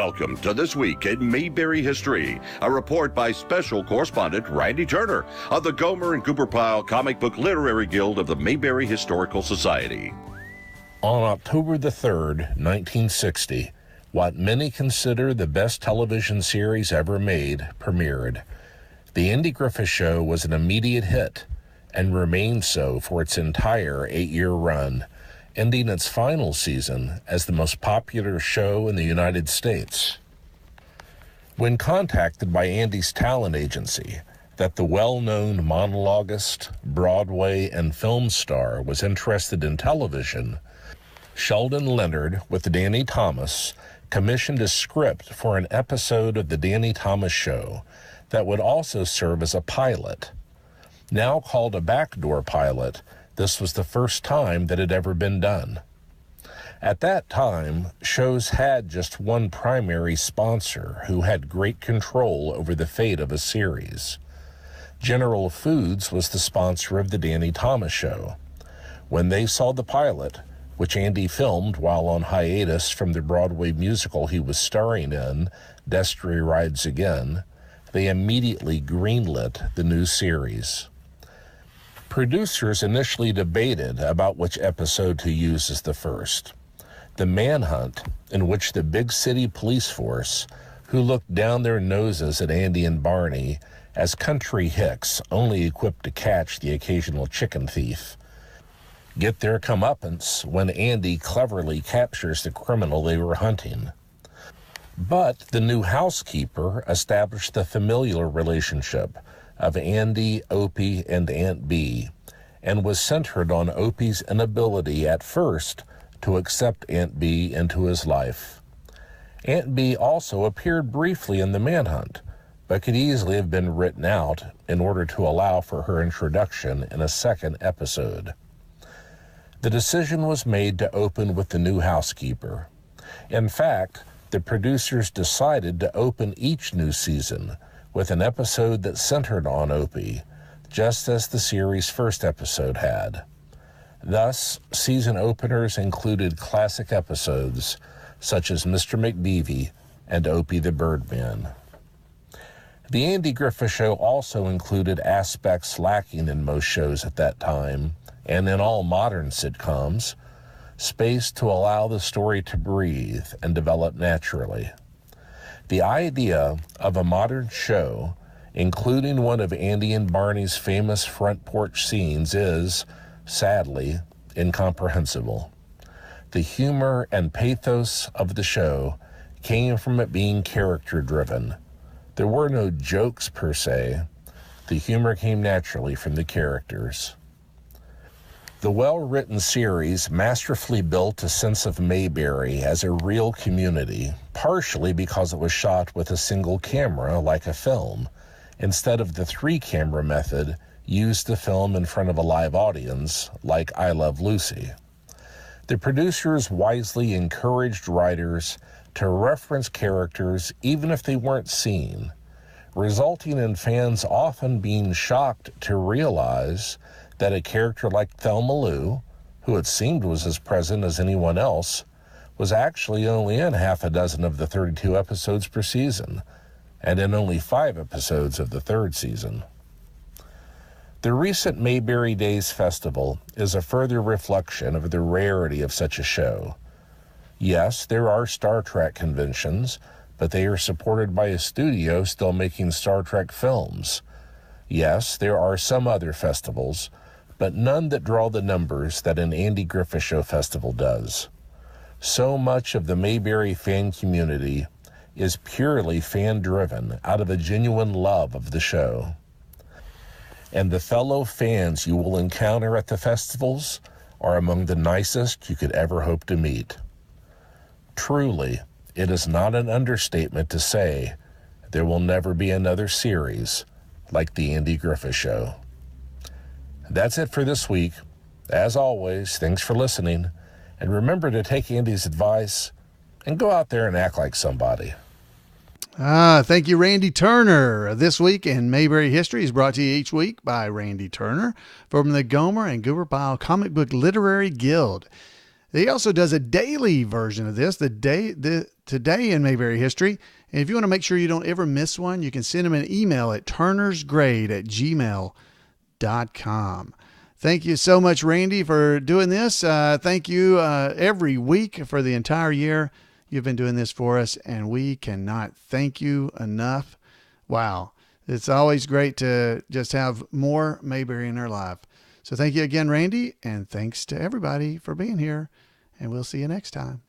Welcome to This Week in Mayberry History, a report by Special Correspondent Randy Turner of the Gomer and Goober Pyle Comic Book Literary Guild of the Mayberry Historical Society. On October the 3rd, 1960, what many consider the best television series ever made premiered. The Andy Griffith Show was an immediate hit and remained so for its entire 8-year run, ending its final season as the most popular show in the United States. When contacted by Andy's talent agency that the well-known monologuist, Broadway, and film star was interested in television, Sheldon Leonard, with Danny Thomas, commissioned a script for an episode of The Danny Thomas Show that would also serve as a pilot. Now called a backdoor pilot, this was the first time that it had ever been done. At that time, shows had just one primary sponsor who had great control over the fate of a series. General Foods was the sponsor of The Danny Thomas Show. When they saw the pilot, which Andy filmed while on hiatus from the Broadway musical he was starring in, Destry Rides Again, they immediately greenlit the new series. Producers initially debated about which episode to use as the first. The Manhunt, in which the big city police force, who looked down their noses at Andy and Barney as country hicks only equipped to catch the occasional chicken thief, get their comeuppance when Andy cleverly captures the criminal they were hunting. But the new housekeeper established the familial relationship of Andy, Opie, and Aunt Bee, and was centered on Opie's inability at first to accept Aunt Bee into his life. Aunt Bee also appeared briefly in The Manhunt, but could easily have been written out in order to allow for her introduction in a second episode. The decision was made to open with the new housekeeper. In fact, the producers decided to open each new season with an episode that centered on Opie, just as the series' first episode had. Thus, season openers included classic episodes such as Mr. McDeevy and Opie the Birdman. The Andy Griffith Show also included aspects lacking in most shows at that time, and in all modern sitcoms, space to allow the story to breathe and develop naturally. The idea of a modern show, including one of Andy and Barney's famous front porch scenes, is, sadly, incomprehensible. The humor and pathos of the show came from it being character-driven. There were no jokes per se. The humor came naturally from the characters. The well-written series masterfully built a sense of Mayberry as a real community, partially because it was shot with a single camera like a film, instead of the 3-camera method used to film in front of a live audience like I Love Lucy. The producers wisely encouraged writers to reference characters even if they weren't seen, resulting in fans often being shocked to realize that a character like Thelma Lou, who it seemed was as present as anyone else, was actually only in half a dozen of the 32 episodes per season, and in only 5 episodes of the 3rd season. The recent Mayberry Days Festival is a further reflection of the rarity of such a show. Yes, there are Star Trek conventions, but they are supported by a studio still making Star Trek films. Yes, there are some other festivals, but none that draw the numbers that an Andy Griffith Show festival does. So much of the Mayberry fan community is purely fan-driven out of a genuine love of the show. And the fellow fans you will encounter at the festivals are among the nicest you could ever hope to meet. Truly, it is not an understatement to say there will never be another series like the Andy Griffith Show. That's it for this week. As always, thanks for listening. And remember to take Andy's advice and go out there and act like somebody. Thank you, Randy Turner. This Week in Mayberry History is brought to you each week by Randy Turner from the Gomer and Goober Pyle Comic Book Literary Guild. He also does a daily version of this, the today in Mayberry History. And if you want to make sure you don't ever miss one, you can send them an email at turnersgrade@gmail.com. Thank you so much, Randy, for doing this. Thank you every week for the entire year. You've been doing this for us, and we cannot thank you enough. Wow. It's always great to just have more Mayberry in our life. So thank you again, Randy, and thanks to everybody for being here, and we'll see you next time.